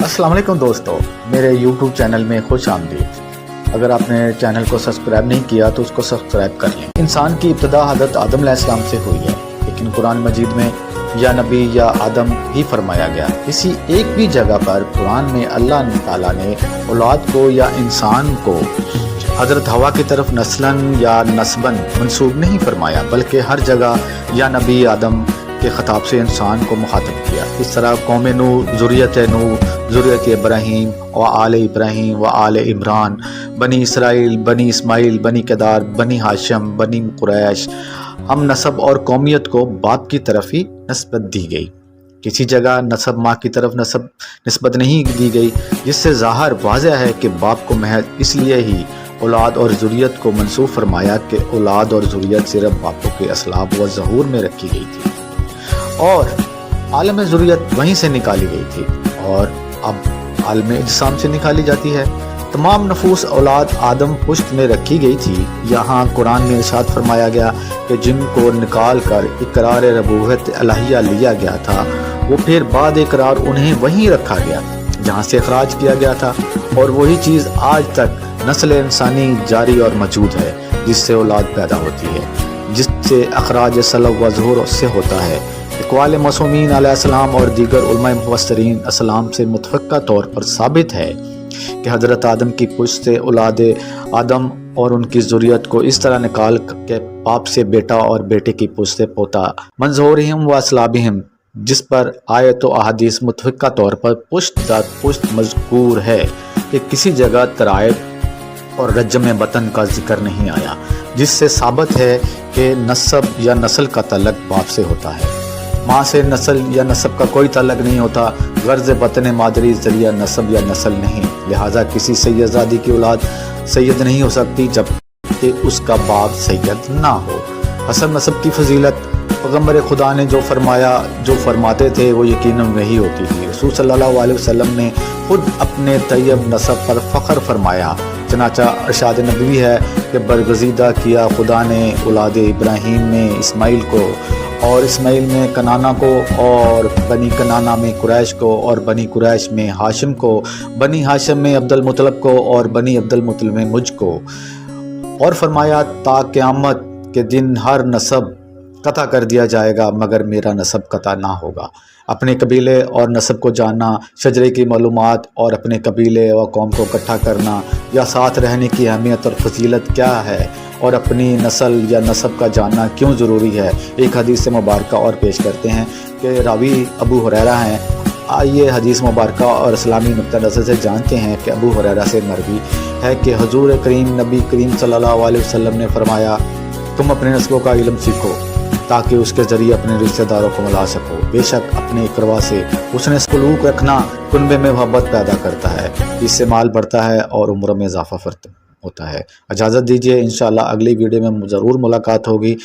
अस्सलाम वालेकुम दोस्तों, मेरे YouTube चैनल में खुश आमदीद। अगर आपने चैनल को सब्सक्राइब नहीं किया तो उसको सब्सक्राइब कर लें। इंसान की इब्तिदा हज़रत आदम अलैहिस्सलाम से हुई है, लेकिन कुरान मजीद में या नबी या आदम ही फरमाया गया। किसी एक भी जगह पर कुरान में अल्लाह ताला ने औलाद को या इंसान को हज़रत हवा की तरफ नस्लन या नस्बन मंसूब नहीं फरमाया, बल्कि हर जगह या नबी आदम के ख़िताब से इंसान को मुखातब किया। इस तरह कौम नूह, ज़ुर्रियत इब्राहीम व आले इब्राहीम व आले इमरान, बनी इसराइल, बनी इस्माइल, बनी केदार, बनी हाशिम, बनी कुरैश, हम नसब और कौमियत को बाप की तरफ ही नस्बत दी गई। किसी जगह नसब माँ की तरफ नस्बत नहीं दी गई, जिससे ज़ाहिर वाज़ह है कि बाप को महज इसलिए ही औलाद और ज़ुर्रियत को मंसूब फरमाया कि औलाद और ज़ुर्रियत सिर्फ बापों के असलाब व ज़हूर में रखी गई थी और आलम ज़ुर्रियत वहीं से निकाली गई थी और अब आलम इज्साम से निकाली जाती है। तमाम नफूस औलाद आदम पुश्त में रखी गई थी। यहाँ कुरान में इरशाद फरमाया गया कि जिनको निकाल कर इकरार रबूबत अलहिया लिया गया था, वो फिर बाद इकरार उन्हें वहीं रखा गया जहाँ से अखराज किया गया था, और वही चीज़ आज तक नस्ल इंसानी जारी और मौजूद है, जिससे औलाद पैदा होती है, जिससे अखराज सलब व ज़हूर से होता है। इक़बाल मसूमीन अलैहिस्सलाम और दीगर उलमा मुफस्सिरीन अस्सलाम से मुतफ़क्का तौर पर साबित है कि हज़रत आदम की पुश्त से औलाद आदम और उनकी ज़ुर्रियत को इस तरह निकाल के बाप से बेटा और बेटे की पुश्त से पोता मंज़ूरिहिम व असलाबिहिम, जिस पर आयत व अहादीस मुतफ़क्का तौर पर पुश्त दर पुश्त मज़कूर है कि किसी जगह तराइब और रज्म बतन का जिक्र नहीं आया, जिससे साबित है कि नसब या नस्ल का तल्लुक़ बाप से होता है। माँ से नस्ल या नसब का कोई तल्लुक़ नहीं होता। गर्ज़ बतन मादरी ज़रिया नसब या नस्ल नहीं, लिहाजा किसी सैयदज़ादी की औलाद सैयद नहीं हो सकती जब कि उसका बाप सैयद ना हो। हसन नसब की फजीलत पैगम्बर खुदा ने जो फरमाते थे वो यकीनन वही होती थी। रसूल सल्लल्लाहु अलैहि वसल्लम ने खुद अपने तैयब नसब पर फ़ख्र फरमाया। चनाचा इरशाद नबवी है कि बरगज़ीदा किया खुदा ने औलाद इब्राहीम में इस्माइल को, और इस्माइल में कनाना को, और बनी कनाना में कुरैश को, और बनी कुरैश में हाशिम को, बनी हाशिम में अब्दुल मुत्तलिब को, और बनी अब्दुल मुत्तलिब में मुझ को। और फरमाया ता क़यामत के दिन हर नसब कता कर दिया जाएगा मगर मेरा नसब कता ना होगा। अपने कबीले और नसब को जानना, शजरे की मालूमात और अपने कबीले व कौम को इकट्ठा करना या साथ रहने की अहमियत और फजीलत क्या है, और अपनी नस्ल या नसब का जानना क्यों ज़रूरी है। एक हदीस से मुबारक और पेश करते हैं कि रावी अबू हुरैरा हैं। आइए हदीस मुबारक और इस्लामी नुक्ता नज़र से जानते हैं कि अबू हुरैरा से मरवी है कि हुज़ूर करीम नबी करीम सल्लल्लाहु अलैहि वसल्लम ने फरमाया, तुम अपने नस्लों का इल्म सीखो ताकि उसके ज़रिए अपने रिश्तेदारों को मिला सको। बेशक अपने इकरवा से उसने सलूक रखना कुनबे में मोहब्बत पैदा करता है, इससे माल बढ़ता है और उम्र में इजाफा होता है। इजाज़त दीजिए, इंशाअल्लाह अगली वीडियो में ज़रूर मुलाकात होगी।